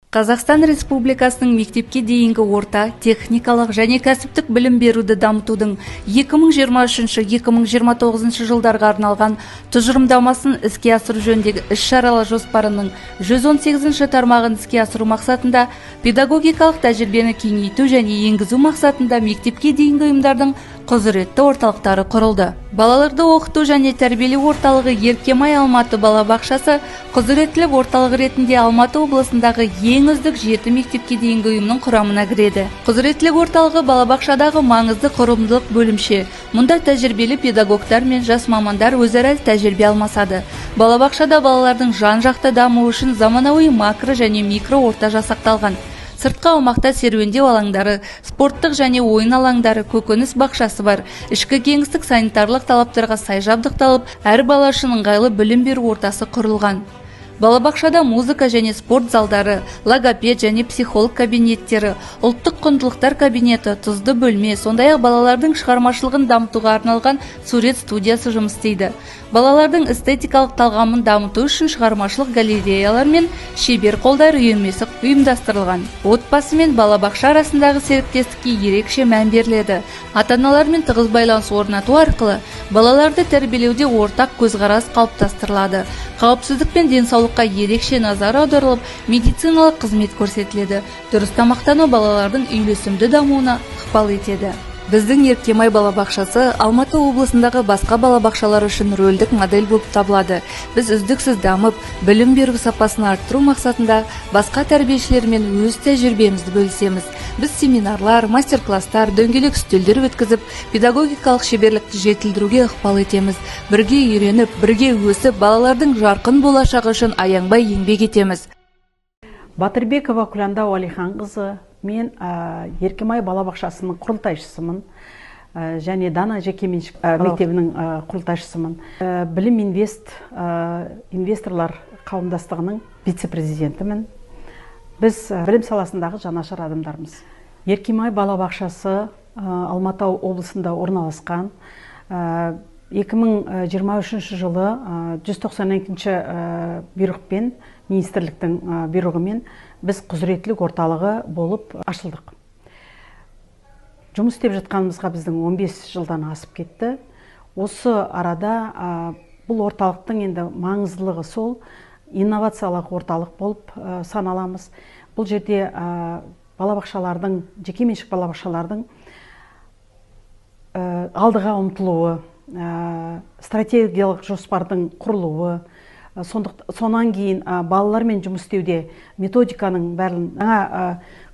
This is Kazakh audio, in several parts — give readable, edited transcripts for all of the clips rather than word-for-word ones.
Қазақстан Республикасының мектепке дейінгі орта, техникалық және кәсіптік білім беруді дамытудың 2023-2029 жылдарға арналған тұжырымдамасын іске асыру жөніндегі іс-шаралар жоспарының 118-ші тармағын іске асыру мақсатында педагогикалық тәжірибені кеңейту және енгізу мақсатында мектепке дейінгі ұйымдардың құзыретті орталықтары құрылды. Балаларды оқыту және тәрбиелеу орталығы Еркемай Алматы балабақшасы құзыреттілік орталығы ретінде Алматы облысындағы ең үздік 7 мектепке дейінгі ұйымның құрамына кіреді. Құзыреттілік орталығы балабақшадағы маңызды құрылымдық бөлімше. Мұнда тәжірибелі педагогтар мен жас мамандар өзара тәжірибе алмасады. Балабақшада балалардың жан-жақты дамуы үшін заманауи макро және микро орта жасақталған. Сыртқы аумақта серуендеу алаңдары, спорттық және ойын алаңдары, көкөніс бақшасы бар. Ішкі кеңістік санитарлық талаптарға сай жабдықталып, әр бала үшін ыңғайлы білім беру ортасы құрылған. Балабақшада музыка және спорт залдары, логопед және психолог кабинеттері, ұлттық құндылықтар кабинеті, тұзды бөлме, сондай-ақ балалардың шығармашылығын дамытуға арналған сурет студиясы жұмыс істейді. Балалардың эстетикалық талғамын дамыту үшін шығармашылық галереялар мен шебер қолдар үйірмесі ұйымдастырылған. Отбасы мен балабақша арасындағы серіктестікке ерекше мән беріледі. Ата-аналармен тығыз байланыс орнату арқылы балаларды тәрбиелеуде ортақ көзқарас қалыптастырылады. Қауіпсіздік пен денсаулыққа ерекше назар аударылып, медициналық қызмет көрсетіледі. Дұрыс тамақтану балалардың үйлесімді дамуына ықпал етеді. Біздің Еркемай балабақшасы Алматы облысындағы басқа балабақшалар үшін рөлдік модель болып табылады. Біз үздіксіз дамып, білім беру сапасын арттыру мақсатында басқа тәрбиешілермен өз тәжірибемізді бөлісеміз. Біз семинарлар, мастер-класстар, дөңгелек үстелдер өткізіп, педагогикалық шеберлікті жетілдіруге ықпал етеміз. Бірге үйреніп, бірге өсіп, балалардың жарқын болашағы үшін аянбай еңбек етеміз. Батырбекова Күланда Уәлиханқызы, мен Еркемай балабақшасының құрылтайшысымын және Дана жекеменшік мектебінің құрылтайшысымын. Білім инвесторлар қауымдастығының вице-президентімін. Біз білім саласындағы жанашыр адамдармыз. Еркемай балабақшасы Алматы облысында орналасқан. 2023 жылы 192-ші бұйрықпен, министрліктің бұйрығымен біз құзыреттілік орталығы болып ашылдық. Жұмыс істеп жатқанымызға біздің 15 жылдан асып кетті. Осы арада бұл орталықтың енді маңыздылығы сол, инновациялық орталық болып саналамыз. Бұл жерде балабақшалардың, жекеменшік балабақшалардың алдыға ұмтылуы, стратегиялық жоспардың құрылуы, сонан кейін балалармен жұмыс істеуде методиканың бәрін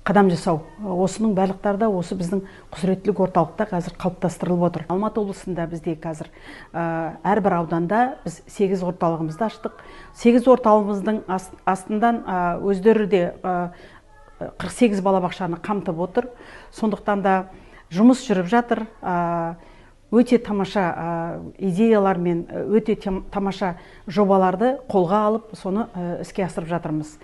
қадам жасау. Осының барлықтарда осы біздің құзыреттілік орталықта қазір қалыптастырылып отыр. Алматы облысында бізде қазір әрбір ауданда біз 8 орталығымызды аштық. 8 орталығымыздың астынан өздері де 48 балабақшаны қамтып отыр. Сондықтан да жұмыс жүріп жатыр. Өте тамаша идеялар мен өте тамаша жобаларды қолға алып, соны іске асырып жатырмыз.